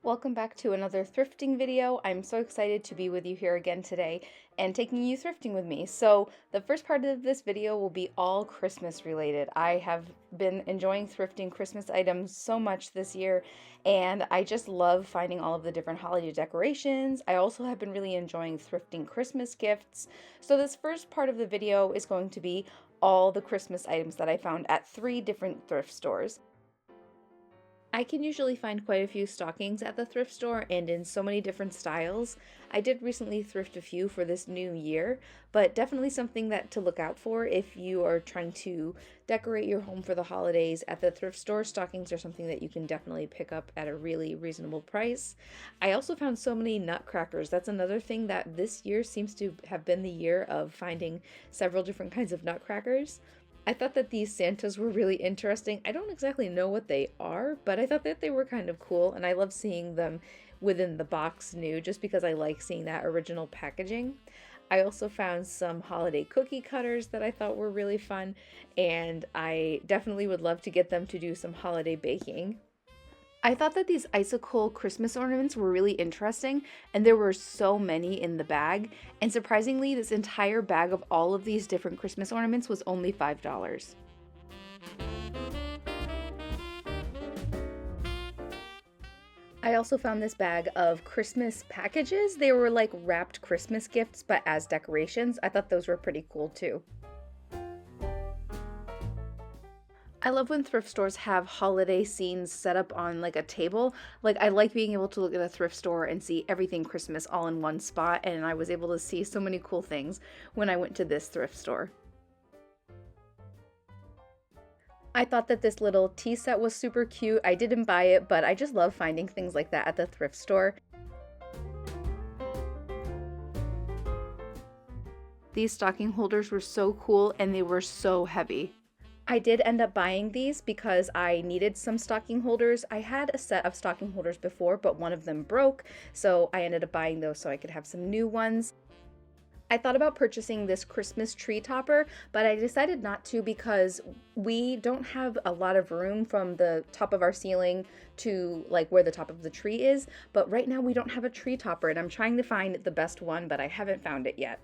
Welcome back to another thrifting video. I'm so excited to be with you here again today and taking you thrifting with me. So the first part of this video will be all Christmas related. I have been enjoying thrifting Christmas items so much this year, and I just love finding all of the different holiday decorations. I also have been really enjoying thrifting Christmas gifts. So this first part of the video is going to be all the Christmas items that I found at 3 different thrift stores. I can usually find quite a few stockings at the thrift store and in so many different styles. I did recently thrift a few for this new year, but definitely something that to look out for if you are trying to decorate your home for the holidays at the thrift store. Stockings are something that you can definitely pick up at a really reasonable price. I also found so many nutcrackers. That's another thing that this year seems to have been the year of finding several different kinds of nutcrackers. I thought that these Santas were really interesting. I don't exactly know what they are, but I thought that they were kind of cool, and I love seeing them within the box new just because I like seeing that original packaging. I also found some holiday cookie cutters that I thought were really fun, and I definitely would love to get them to do some holiday baking. I thought that these icicle Christmas ornaments were really interesting, and there were so many in the bag, and surprisingly, this entire bag of all of these different Christmas ornaments was only $5. I also found this bag of Christmas packages. They were like wrapped Christmas gifts, but as decorations. I thought those were pretty cool too. I love when thrift stores have holiday scenes set up on like a table. Like I like being able to look at a thrift store and see everything Christmas all in one spot, and I was able to see so many cool things when I went to this thrift store. I thought that this little tea set was super cute. I didn't buy it, but I just love finding things like that at the thrift store. These stocking holders were so cool and they were so heavy. I did end up buying these because I needed some stocking holders. I had a set of stocking holders before, but one of them broke, so I ended up buying those so I could have some new ones. I thought about purchasing this Christmas tree topper, but I decided not to because we don't have a lot of room from the top of our ceiling to like where the top of the tree is, but right now we don't have a tree topper, and I'm trying to find the best one, but I haven't found it yet.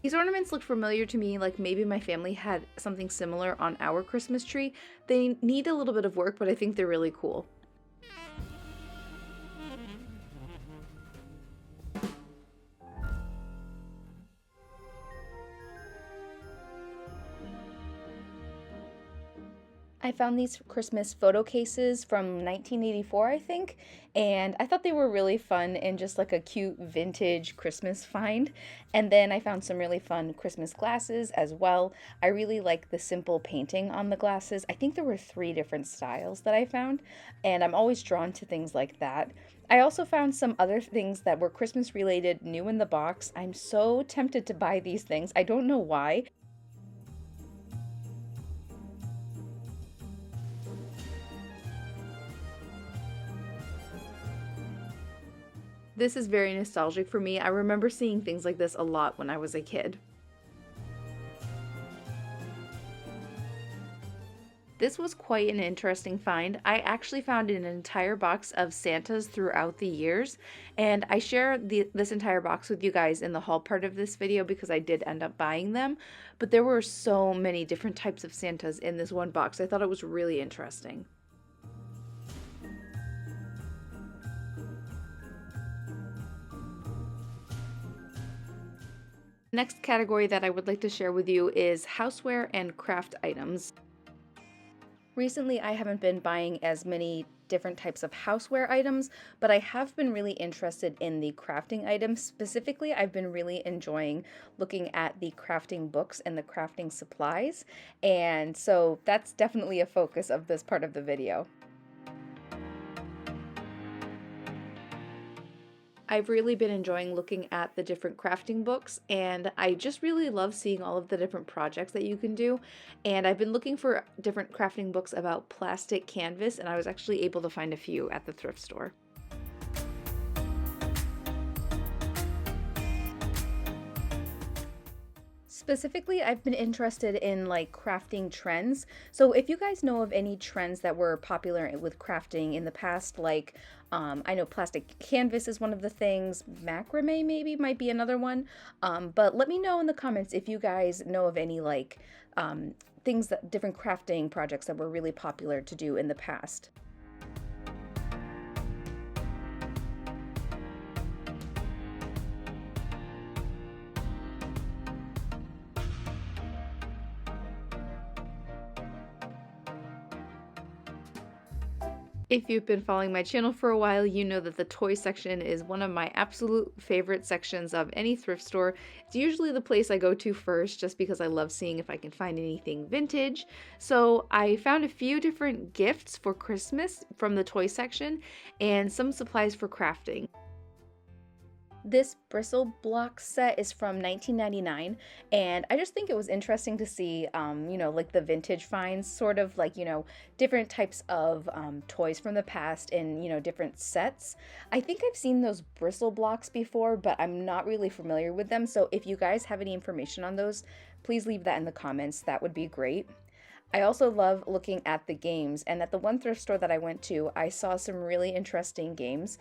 These ornaments look familiar to me, like maybe my family had something similar on our Christmas tree. They need a little bit of work, but I think they're really cool. I found these Christmas photo cases from 1984, I think, and I thought they were really fun and just like a cute vintage Christmas find. And then I found some really fun Christmas glasses as well. I really like the simple painting on the glasses. I think there were 3 different styles that I found, and I'm always drawn to things like that. I also found some other things that were Christmas related, new in the box. I'm so tempted to buy these things. I don't know why. This is very nostalgic for me. I remember seeing things like this a lot when I was a kid. This was quite an interesting find. I actually found an entire box of Santas throughout the years, and I share this entire box with you guys in the haul part of this video because I did end up buying them, but there were so many different types of Santas in this one box. I thought it was really interesting. Next category that I would like to share with you is houseware and craft items. Recently, I haven't been buying as many different types of houseware items, but I have been really interested in the crafting items. Specifically, I've been really enjoying looking at the crafting books and the crafting supplies, and so that's definitely a focus of this part of the video. I've really been enjoying looking at the different crafting books, and I just really love seeing all of the different projects that you can do. And I've been looking for different crafting books about plastic canvas, and I was actually able to find a few at the thrift store. Specifically, I've been interested in like crafting trends. So if you guys know of any trends that were popular with crafting in the past, like I know plastic canvas is one of the things, macrame maybe might be another one. But let me know in the comments if you guys know of any like things that different crafting projects that were really popular to do in the past. If you've been following my channel for a while, you know that the toy section is one of my absolute favorite sections of any thrift store. It's usually the place I go to first just because I love seeing if I can find anything vintage. So I found a few different gifts for Christmas from the toy section and some supplies for crafting. This bristle block set is from 1999, and I just think it was interesting to see, like the vintage finds, sort of like, different types of toys from the past in, different sets. I think I've seen those bristle blocks before, but I'm not really familiar with them. So if you guys have any information on those, please leave that in the comments. That would be great. I also love looking at the games, and at the one thrift store that I went to, I saw some really interesting games.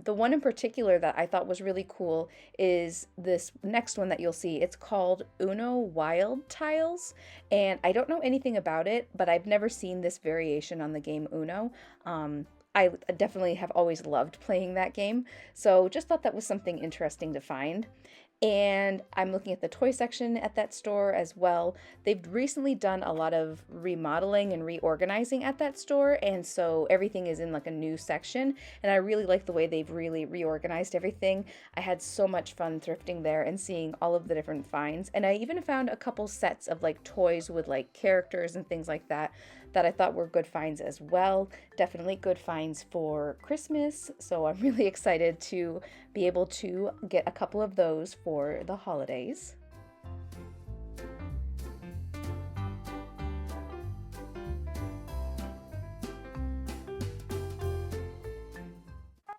The one in particular that I thought was really cool is this next one that you'll see. It's called Uno Wild Tiles, and I don't know anything about it, but I've never seen this variation on the game Uno. I definitely have always loved playing that game, so just thought that was something interesting to find. And I'm looking at the toy section at that store as well. They've recently done a lot of remodeling and reorganizing at that store, and so everything is in like a new section, and I really like the way they've really reorganized everything. I had so much fun thrifting there and seeing all of the different finds, and I even found a couple sets of like toys with like characters and things like that that I thought were good finds as well. Definitely good finds for Christmas, so I'm really excited to be able to get a couple of those for the holidays.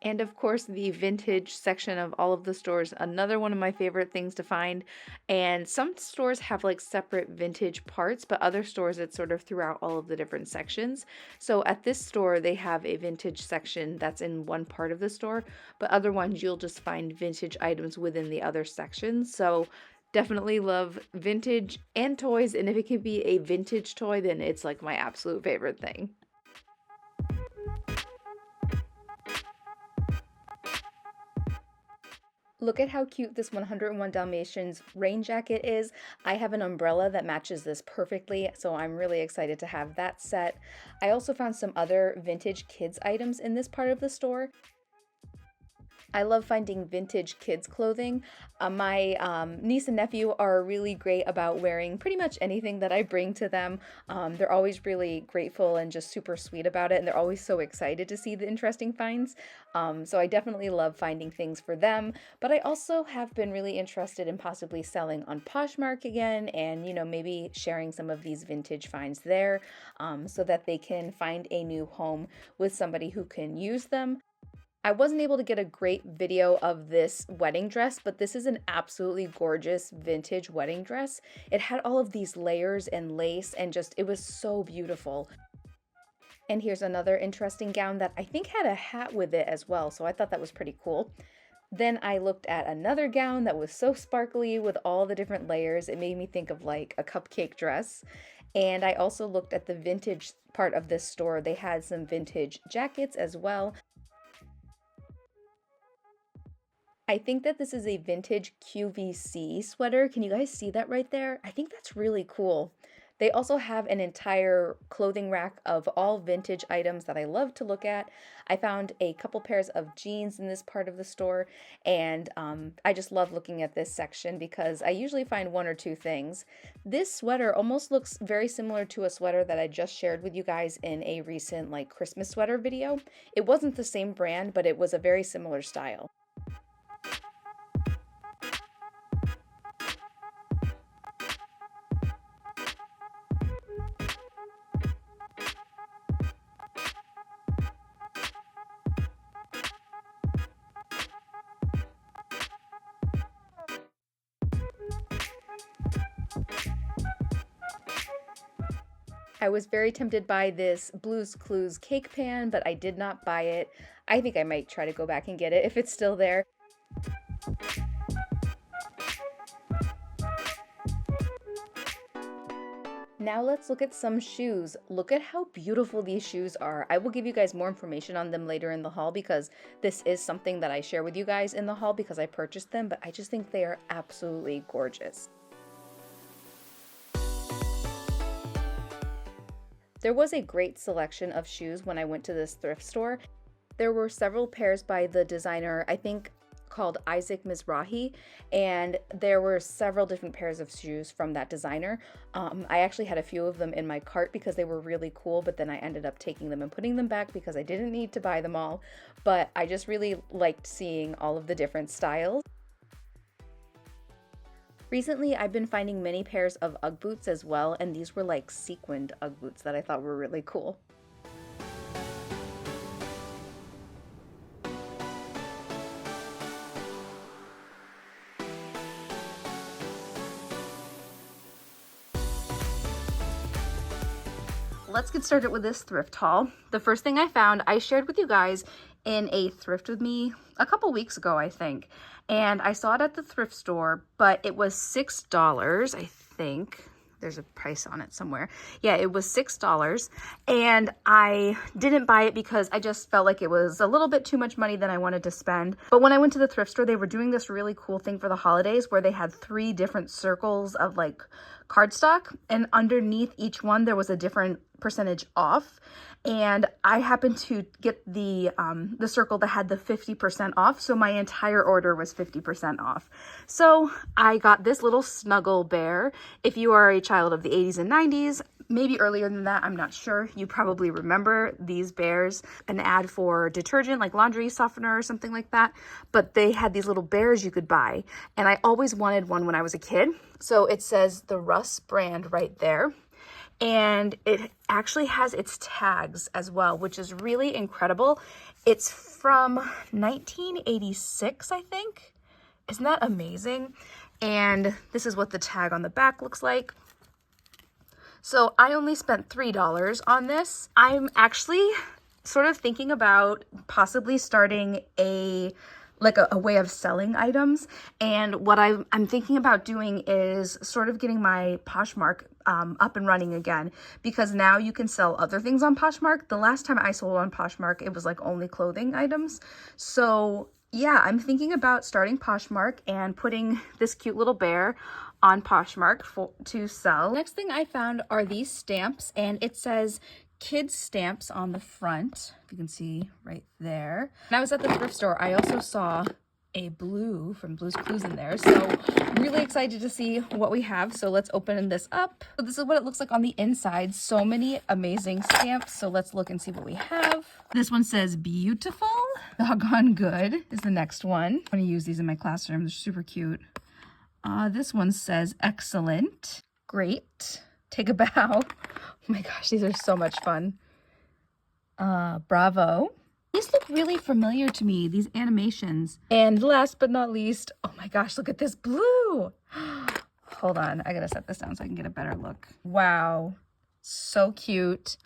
And of course, the vintage section of all of the stores, another one of my favorite things to find. And some stores have like separate vintage parts, but other stores it's sort of throughout all of the different sections. So at this store, they have a vintage section that's in one part of the store, but other ones you'll just find vintage items within the other sections. So definitely love vintage and toys, and if it can be a vintage toy, then it's like my absolute favorite thing. Look at how cute this 101 Dalmatians rain jacket is. I have an umbrella that matches this perfectly, so I'm really excited to have that set. I also found some other vintage kids items in this part of the store. I love finding vintage kids clothing. My niece and nephew are really great about wearing pretty much anything that I bring to them. They're always really grateful and just super sweet about it, and they're always so excited to see the interesting finds. So I definitely love finding things for them, but I also have been really interested in possibly selling on Poshmark again, and maybe sharing some of these vintage finds there, so that they can find a new home with somebody who can use them. I wasn't able to get a great video of this wedding dress, but this is an absolutely gorgeous vintage wedding dress. It had all of these layers and lace, and just, it was so beautiful. And here's another interesting gown that I think had a hat with it as well, so I thought that was pretty cool. Then I looked at another gown that was so sparkly with all the different layers. It made me think of like a cupcake dress. And I also looked at the vintage part of this store. They had some vintage jackets as well. I think that this is a vintage QVC sweater. Can you guys see that right there? I think that's really cool. They also have an entire clothing rack of all vintage items that I love to look at. I found a couple pairs of jeans in this part of the store, and I just love looking at this section because I usually find one or two things. This sweater almost looks very similar to a sweater that I just shared with you guys in a recent like Christmas sweater video. It wasn't the same brand, but it was a very similar style. I was very tempted by this Blue's Clues cake pan, but I did not buy it. I think I might try to go back and get it if it's still there. Now let's look at some shoes. Look at how beautiful these shoes are. I will give you guys more information on them later in the haul because this is something that I share with you guys in the haul because I purchased them, but I just think they are absolutely gorgeous. There was a great selection of shoes when I went to this thrift store. There were several pairs by the designer, I think called Isaac Mizrahi, and there were several different pairs of shoes from that designer. I actually had a few of them in my cart because they were really cool, but then I ended up taking them and putting them back because I didn't need to buy them all, but I just really liked seeing all of the different styles. Recently, I've been finding many pairs of Ugg boots as well, and these were like sequined Ugg boots that I thought were really cool. Let's get started with this thrift haul. The first thing I found, I shared with you guys in a thrift with me a couple weeks ago, I think. And I saw it at the thrift store, but it was $6, I think. There's a price on it somewhere. Yeah, it was $6. And I didn't buy it because I just felt like it was a little bit too much money than I wanted to spend. But when I went to the thrift store, they were doing this really cool thing for the holidays where they had 3 different circles of like cardstock, and underneath each one there was a different percentage off. And I happened to get the circle that had the 50% off, so my entire order was 50% off. So I got this little snuggle bear. If you are a child of the 80s and 90s, maybe earlier than that, I'm not sure, you probably remember these bears, an ad for detergent like laundry softener or something like that, but they had these little bears you could buy, and I always wanted one when I was a kid. So it says the Russ brand right there. And it actually has its tags as well, which is really incredible. It's from 1986, I think. Isn't that amazing? And this is what the tag on the back looks like. So I only spent $3 on this. I'm actually sort of thinking about possibly starting a way of selling items, and what I'm thinking about doing is sort of getting my Poshmark up and running again, because now you can sell other things on Poshmark. The last time I sold on Poshmark, it was like only clothing items. So yeah, I'm thinking about starting Poshmark and putting this cute little bear on Poshmark to sell. Next thing I found are these stamps, and it says kids stamps on the front, if you can see right there. When I was at the thrift store, I also saw a blue from Blue's Clues in there, so I'm really excited to see what we have. So let's open this up. So this is what it looks like on the inside. So many amazing stamps, so let's look and see what we have. This one says beautiful. Doggone good is the next one. I'm going to use these in my classroom. They're super cute. This one says excellent, great, take a bow. Oh my gosh, these are so much fun. Bravo. These look really familiar to me, these animations. And last but not least, oh my gosh, look at this blue. Hold on, I gotta set this down so I can get a better look. Wow, so cute.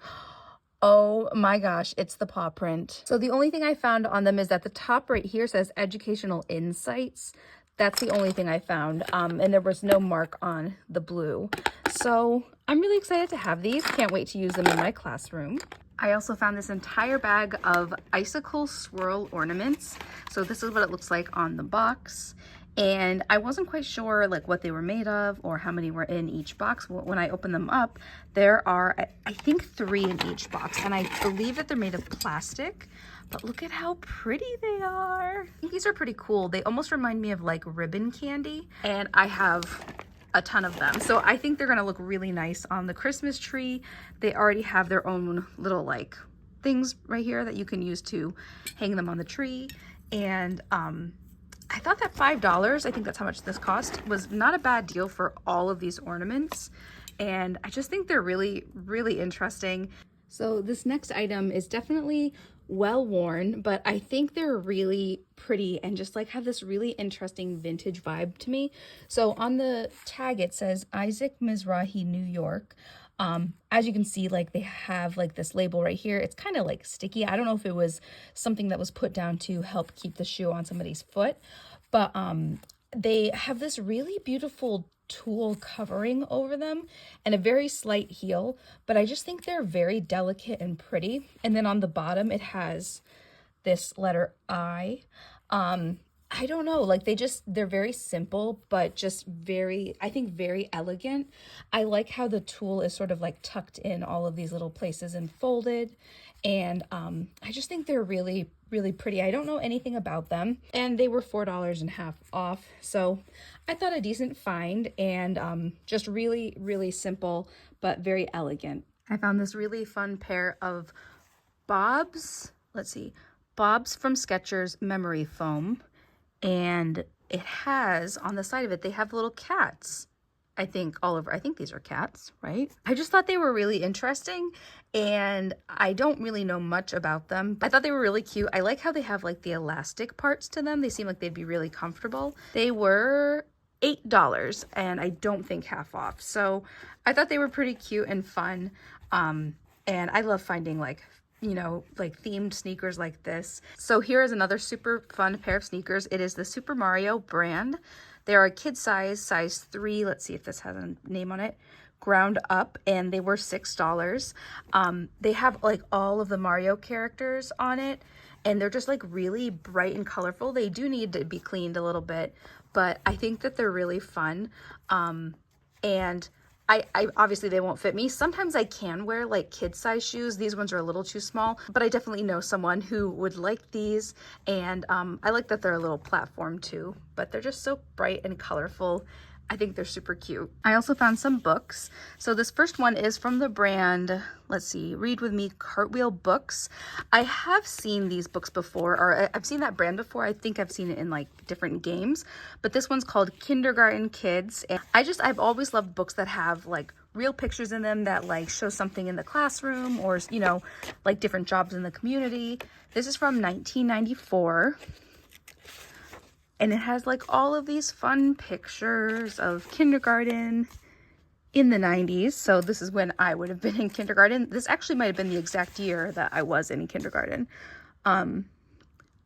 Oh my gosh, it's the paw print. So the only thing I found on them is that the top right here says educational insights. That's the only thing I found, and there was no mark on the blue. So I'm really excited to have these. Can't wait to use them in my classroom. I also found this entire bag of icicle swirl ornaments. So this is what it looks like on the box. And I wasn't quite sure like what they were made of or how many were in each box. When I opened them up, there are, I think, 3 in each box. And I believe that they're made of plastic. But look at how pretty they are. I think these are pretty cool. They almost remind me of like ribbon candy. And I have a ton of them. So I think they're gonna look really nice on the Christmas tree. They already have their own little like things right here that you can use to hang them on the tree. And I thought that $5, I think that's how much this cost, was not a bad deal for all of these ornaments. And I just think they're really, really interesting. So this next item is definitely well worn, but I think they're really pretty and just like have this really interesting vintage vibe to me. So on the tag it says Isaac Mizrahi, New York. As you can see, like they have like this label right here. It's kind of like sticky. I don't know if it was something that was put down to help keep the shoe on somebody's foot, but they have this really beautiful tulle covering over them and a very slight heel, but I just think they're very delicate and pretty. And then on the bottom it has this letter I. I don't know, like they're very simple, but just very, I think very elegant. I like how the tulle is sort of like tucked in all of these little places and folded. And I just think they're really, really pretty. I don't know anything about them. And they were $4 and half off. So I thought a decent find and just really, really simple, but very elegant. I found this really fun pair of Bob's, let's see, Bob's from Skechers Memory Foam. And it has, on the side of it, they have little cats, I think, all over. I think these are cats, right? I just thought they were really interesting, and I don't really know much about them. I thought they were really cute. I like how they have, like, the elastic parts to them. They seem like they'd be really comfortable. They were $8, and I don't think half off. So I thought they were pretty cute and fun, and I love finding, like, you know, like themed sneakers like this. So here is another super fun pair of sneakers. It is the Super Mario brand. They are a kid size 3. Let's see if this has a name on it. Ground up, and they were $6. They have like all of the Mario characters on it, and they're just like really bright and colorful. They do need to be cleaned a little bit, but I think that they're really fun. And I obviously they won't fit me. Sometimes I can wear like kid size shoes. These ones are a little too small, but I definitely know someone who would like these. And I like that they're a little platform too, but they're just so bright and colorful. I think they're super cute. I also found some books. So this first one is from the brand, let's see, Read With Me Cartwheel Books. I have seen these books before, or I've seen that brand before. I think I've seen it in like different games, but this one's called Kindergarten Kids. And I've always loved books that have like real pictures in them that like show something in the classroom or, you know, like different jobs in the community. This is from 1994. And it has like all of these fun pictures of kindergarten in the 90s. So this is when I would have been in kindergarten. This actually might have been the exact year that I was in kindergarten.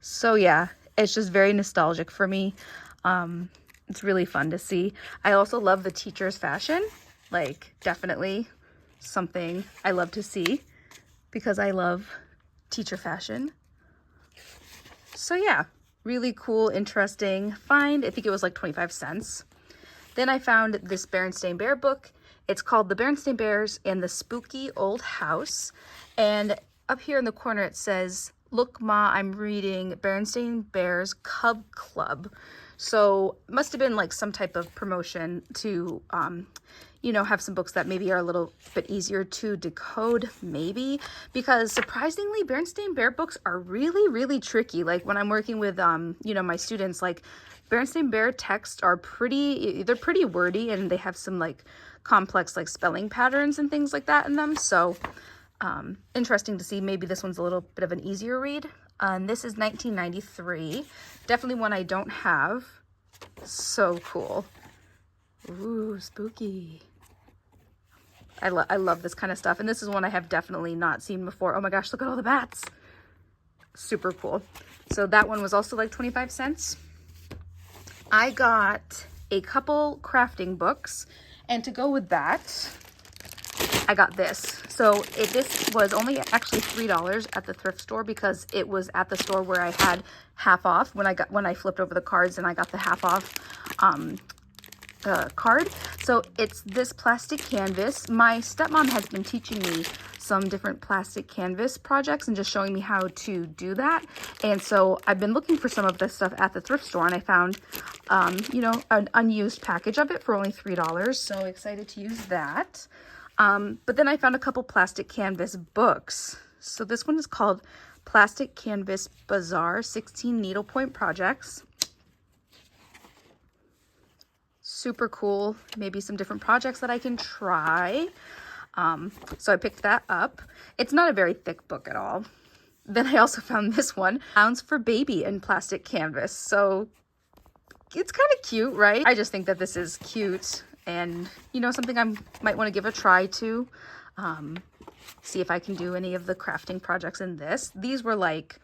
So yeah, it's just very nostalgic for me. It's really fun to see. I also love the teacher's fashion. Like definitely something I love to see because I love teacher fashion. So yeah. Really cool, interesting find. I think it was like 25 cents. Then I found this Berenstain Bear book. It's called The Berenstain Bears and the Spooky Old House. And up here in the corner it says, "Look, Ma, I'm reading Berenstain Bears Cub Club." So it must have been like some type of promotion to, you know, have some books that maybe are a little bit easier to decode, maybe, because surprisingly, Berenstain Bear books are really, really tricky. Like when I'm working with, you know, my students, like Berenstain Bear texts are they're pretty wordy, and they have some like complex like spelling patterns and things like that in them. So interesting to see. Maybe this one's a little bit of an easier read. This is 1993. Definitely one I don't have. So cool. Ooh, spooky. I love this kind of stuff. And this is one I have definitely not seen before. Oh my gosh, look at all the bats. Super cool. So that one was also like 25 cents. I got a couple crafting books. And to go with that, I got this. So this was only actually $3 at the thrift store because it was at the store where I had half off when I flipped over the cards and I got the half off card. So it's this plastic canvas. My stepmom has been teaching me some different plastic canvas projects and just showing me how to do that. And so I've been looking for some of this stuff at the thrift store, and I found, you know, an unused package of it for only $3. So excited to use that. But then I found a couple plastic canvas books. So this one is called Plastic Canvas Bazaar 16 Needlepoint Projects. Super cool. Maybe some different projects that I can try. So I picked that up. It's not a very thick book at all. Then I also found this one, pounds for baby in plastic canvas. So it's kind of cute, right? I just think that this is cute and, you know, something I might want to give a try to. See if I can do any of the crafting projects in this. These were like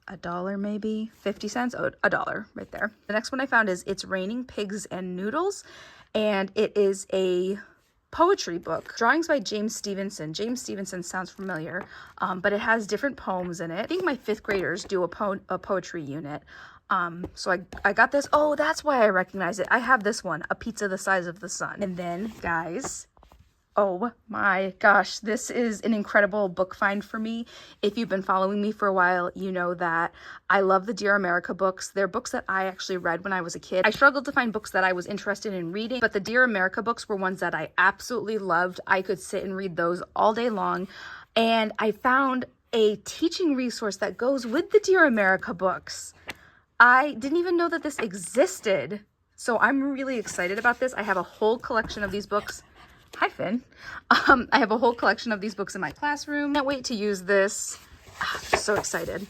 $1 maybe, 50 cents, oh, $1 right there. The next one I found is It's Raining Pigs and Noodles, and it is a poetry book. Drawings by James Stevenson. James Stevenson sounds familiar, but it has different poems in it. I think my 5th graders do a poetry unit. So I got this. Oh, that's why I recognize it. I have this one, A Pizza the Size of the Sun. And then, guys, oh my gosh, this is an incredible book find for me. If you've been following me for a while, you know that I love the Dear America books. They're books that I actually read when I was a kid. I struggled to find books that I was interested in reading, but the Dear America books were ones that I absolutely loved. I could sit and read those all day long. And I found a teaching resource that goes with the Dear America books. I didn't even know that this existed. So I'm really excited about this. I have a whole collection of these books. Hi, Finn. I have a whole collection of these books in my classroom. Can't wait to use this. I'm so excited.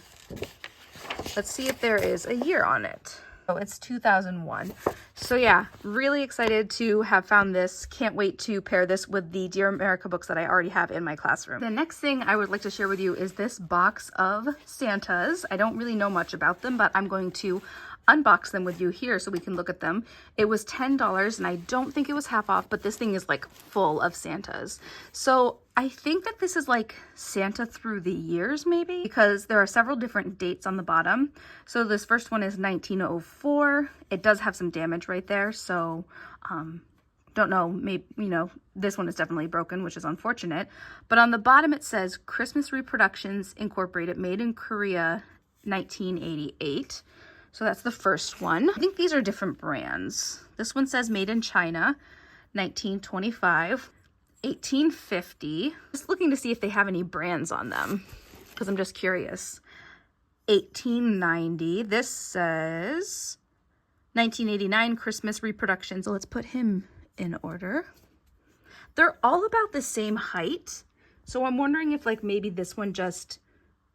Let's see if there is a year on it. Oh, it's 2001. So yeah, really excited to have found this. Can't wait to pair this with the Dear America books that I already have in my classroom. The next thing I would like to share with you is this box of Santas. I don't really know much about them, but I'm going to unbox them with you here so we can look at them. It was $10 and I don't think it was half off, but this thing is like full of Santas. So I think that this is like Santa through the years maybe, because there are several different dates on the bottom. So this first one is 1904. It does have some damage right there. So don't know, maybe, you know, this one is definitely broken, which is unfortunate. But on the bottom it says Christmas Reproductions Incorporated, made in Korea, 1988. So that's the first one. I think these are different brands. This one says made in China, 1925, 1850. Just looking to see if they have any brands on them because I'm just curious. 1890. This says 1989 Christmas Reproduction. So let's put him in order. They're all about the same height. So I'm wondering if like maybe this one just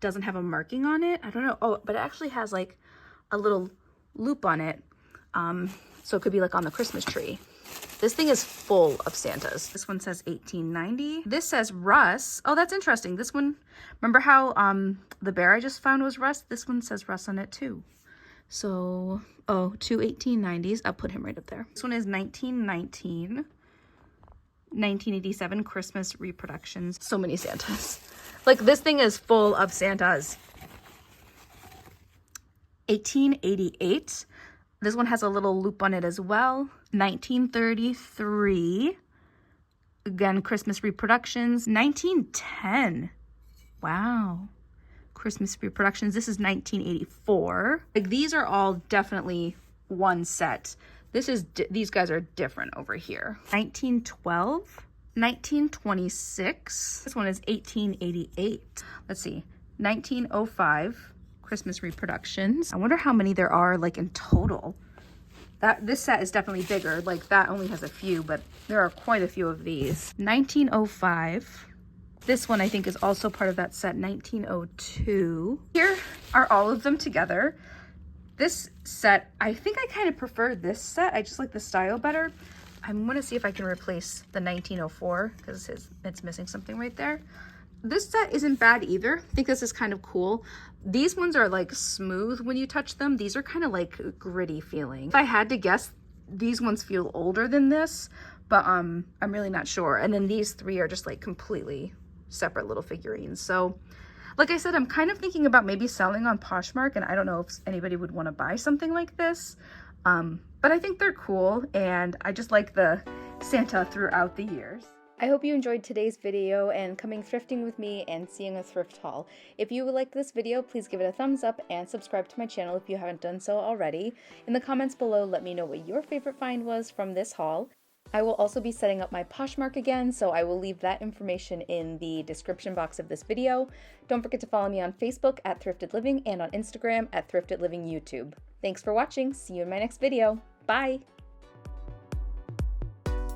doesn't have a marking on it. I don't know. Oh, but it actually has like a little loop on it, so it could be like on the Christmas tree. This thing is full of Santas. This one says 1890. This says Russ. Oh, that's interesting. This one, remember how the bear I just found was Russ? This one says Russ on it too. So, oh, 2 1890s. I'll put him right up there. This one is 1919, 1987 Christmas Reproductions. So many Santas. Like this thing is full of Santas. 1888. This one has a little loop on it as well. 1933. Again, Christmas Reproductions. 1910. Wow. Christmas Reproductions. This is 1984. Like these are all definitely one set. These guys are different over here. 1912. 1926. This one is 1888. Let's see. 1905. Christmas Reproductions. I wonder how many there are like in total. This set is definitely bigger. Like that only has a few, but there are quite a few of these. 1905. This one I think is also part of that set. 1902. Here are all of them together. This set, I think I kind of prefer this set. I just like the style better. I'm gonna see if I can replace the 1904 because it's missing something right there. This set isn't bad either. I think this is kind of cool. These ones are like smooth when you touch them. These are kind of like gritty feeling. If I had to guess, these ones feel older than this, but I'm really not sure. And then these three are just like completely separate little figurines. So like I said, I'm kind of thinking about maybe selling on Poshmark, and I don't know if anybody would want to buy something like this. But I think they're cool, and I just like the Santa throughout the years. I hope you enjoyed today's video and coming thrifting with me and seeing a thrift haul. If you like this video, please give it a thumbs up and subscribe to my channel if you haven't done so already. In the comments below, let me know what your favorite find was from this haul. I will also be setting up my Poshmark again, so I will leave that information in the description box of this video. Don't forget to follow me on Facebook at Thrifted Living and on Instagram at Thrifted Living YouTube. Thanks for watching. See you in my next video. Bye!